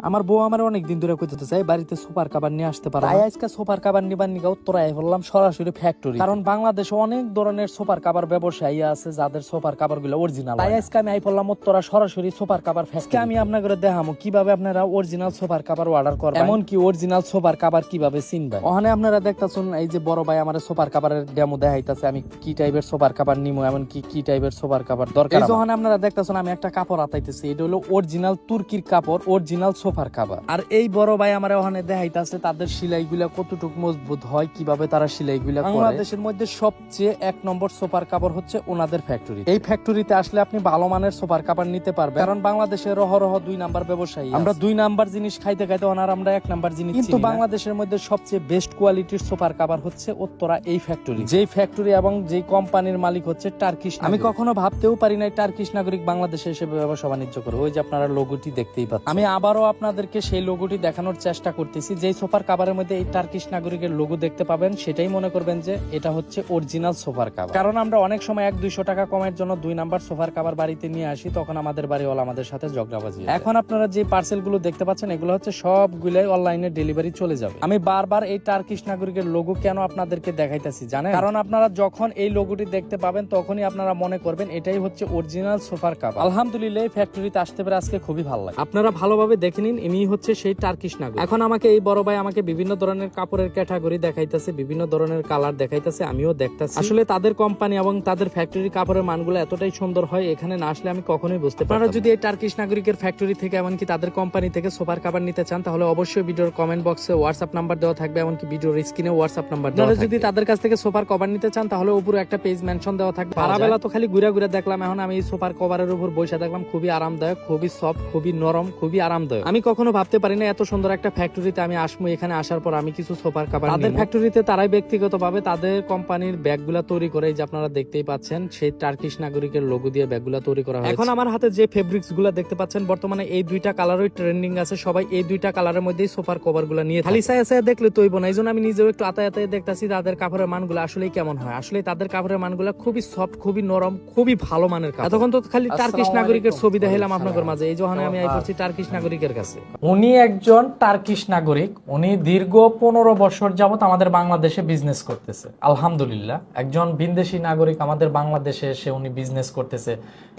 আমার বউ আমার অনেকদিন ধরে কইতে চাই বাড়িতে সোফার কাভার নিয়ে আসতে পারে। আজকে সোফার কাভার নিবার নিগা উত্তরায় বললাম সরাসরি ফ্যাক্টরি, কারণ বাংলাদেশে অনেক ধরনের সোফার কাভার ব্যবসায়ী আছে যাদের সোফার কাভার গুলো অরিজিনাল। তাই আজকে আমি আই বললাম উত্তরা সরাসরি সোফার কাভার ফ্যাক্টরি। আমি আপনাদের দেখামো কিভাবে আপনারা অরিজিনাল সোফার কাভার অর্ডার করবেন, এমন কি অরিজিনাল সোফার কাভার কিভাবে চিনবেন। ওখানে আপনারা দেখতাছেন এই যে বড় ভাই আমার সোফার কাভারের ডেমো দেখাইতাছে আমি কি টাইপের সোফার কাভার নিমো, এমন কি টাইপের সোফার কাভার দরকার। এই যখন আপনারা দেখতাছেন আমি একটা কাপড় আতাইতেছি, এটা হলো অরিজিনাল তুর্কির কাপড়, অরিজিনাল সোফার কাভার। আর এই বড় ভাই আমার ওখানে দেখাইতাছে তাদের সেলাইগুলা কতটুকু মজবুত হয়, কিভাবে তারা সেলাইগুলা করে। বাংলাদেশের মধ্যে সবচেয়ে এক নম্বর সোফার কাভার হচ্ছে ওনাদের ফ্যাক্টরি। এই ফ্যাক্টরিতে আসলে আপনি ভালো মানের সোফার কাভার নিতে পারবেন, কারণ বাংলাদেশের রহ 2 নাম্বার ব্যবসায়ী। আমরা 2 নাম্বার জিনিস খাইতে খাইতে ওনার আমরা 1 নাম্বার জিনিস। কিন্তু বাংলাদেশের মধ্যে সবচেয়ে বেস্ট কোয়ালিটির সোফার কাভার হচ্ছে উত্তরা এই ফ্যাক্টরি। যেই ফ্যাক্টরি এবং যেই কোম্পানির মালিক হচ্ছে টার্কিশ। আমি কখনো ভাবতেও পারি নাই টার্কিশ নাগরিক বাংলাদেশে এসে ব্যবসা বাণিজ্য করে। ওই যে আপনারা লোগোটি দেখতেই পাচ্ছেন। আমি আবারও আপনাদেরকে সেই লোগোটি দেখানোর চেষ্টা করতেছি। যেই সোফার কাভারের মধ্যে এই টার্কিশ নাগরিকের লোগো দেখতে পাবেন, সেটাই মনে করবেন যে এটা হচ্ছে অরিজিনাল সোফার কাভার। কারণ আমরা অনেক সময় 100-200 টাকা কমের জন্য 2 নাম্বার সোফার কাভার বাড়িতে নিয়ে আসি, তখন আমাদের বাড়িওয়ালা আমাদের সাথে ঝগড়াবাজি। এখন আপনারা যে পার্সেল গুলো দেখতে পাচ্ছেন, এগুলো হচ্ছে সবগুলাই অনলাইনে ডেলিভারি চলে যাবে। আমি বারবার এই টার্কিশ নাগরিকের লোগো কেন আপনাদেরকে দেখাইতেছি জানেন? কারণ আপনারা যখন এই লোগোটি দেখতে পাবেন তখনই আপনারা মনে করবেন এটাই হচ্ছে অরিজিনাল সোফার কাভার। আলহামদুলিল্লাহ এই ফ্যাক্টরিতে আসতে পেরে আজকে খুবই ভালো লাগে। আপনারা ভালোভাবে দেখে নিন, ইনি হচ্ছে সেই টার্কিশ নাগরিক। এখন আমাকে এই বড় ভাই আমাকে বিভিন্ন ধরনের কাপড়ের ক্যাটাগরি দেখাইতেছে, বিভিন্ন ধরনের কালার দেখাইতেছে, আমিও দেখতেছি। আসলে তাদের কোম্পানি এবং তাদের ফ্যাক্টরি কাপড়ের মানগুলো এতটাই সুন্দর হয়, এখানে না আসলে আমি কখনোই বুঝতে পারি না। আপনারা যদি এই টার্কিশ নাগরিকের ফ্যাক্টরি থেকে এমনকি তাদের কোম্পানি থেকে সোফার কাভার নিতে চান, তাহলে অবশ্যই ভিডিওর কমেন্ট বক্সে হোয়াটসঅ্যাপ নাম্বার দেওয়া থাকবে, এমনকি ভিডিওর স্ক্রিনে হোয়াটসঅ্যাপ নাম্বার দেওয়া থাকবে। যদি তাদের কাছ থেকে সোফার কভার নিতে চান, তাহলে উপরে একটা পেজ মেনশন দেওয়া থাকবে। সারাবেলা তো খালি ঘুরে ঘুরে দেখলাম, এখন আমি এই সোফার কভারের উপর বসে দেখলাম, খুবই আরামদায়ক, খুবই সফট, খুবই নরম, খুবই আরামদায়ক। আমি কখনো ভাবতে পারি না এত সুন্দর একটা ফ্যাক্টরিতে আমি আসবো। এখানে আসার পর আমি কিছু সোফার কাভার তাদের ফ্যাক্টরিতে তারাই ব্যক্তিগতভাবে তাদের কোম্পানির ব্যাগগুলা তৈরি করে, এই যে আপনারা দেখতেই পাচ্ছেন সেই টার্কিশ নাগরিকের লোগো দিয়ে ব্যাগগুলা তৈরি করা হয়। এখন আমার হাতে যে ফেব্রিক্স গুলা দেখতে পাচ্ছেন, বর্তমানে এই 2টা কালারই ট্রেন্ডিং আছে। সবাই এই 2টা কালারের মধ্যেই সোফার কভার গুলা নিয়ে খালি চাই দেখলে তৈব না। এই জন্য আমি নিজেও একটু আতায় দেখতেছি তাদের কাপড়ের মানগুলো আসলে কেমন হয়। আসলে তাদের কাপড়ের মানগুলো খুবই সফট, খুবই নরম, খুবই ভালো মানের কাপড়। এতক্ষণ তো খালি টার্কিশ নাগরিকের ছবি দেখাইলাম আপনাদের মাঝে, এই যখন আমি আইছি টার্কিশ নাগরিকের কাছে। উনি একজন টার্কিশ নাগরিক, উনি দীর্ঘ 15 বছর যাবত আমাদের বাংলাদেশে বিজনেস করতেছে। আলহামদুলিল্লাহ, একজন বিদেশি নাগরিক আমাদের বাংলাদেশে এসে উনি বিজনেস করতেছে,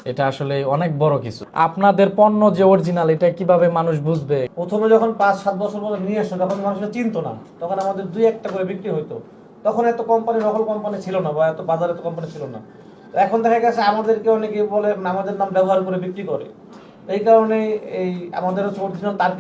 এটা আসলে অনেক বড় কিছু। আপনাদের পণ্য যে অরিজিনাল, এটা কিভাবে মানুষ বুঝবে? প্রথমে যখন 5-7 বছর পরে নিয়ে আসতো তখন মানুষ চিনতো না, তখন আমাদের 2-1টা করে বিক্রি হইতো। তখন এত কোম্পানি, নকল কোম্পানি ছিল না, বা এত বাজারে এত কোম্পানি ছিল না। তো এখন দেখা গেছে আমাদেরকে অনেকে বলে আমাদের নাম ব্যবহার করে বিক্রি করে। এই কারণে এই আমাদের হচ্ছে অরিজিনাল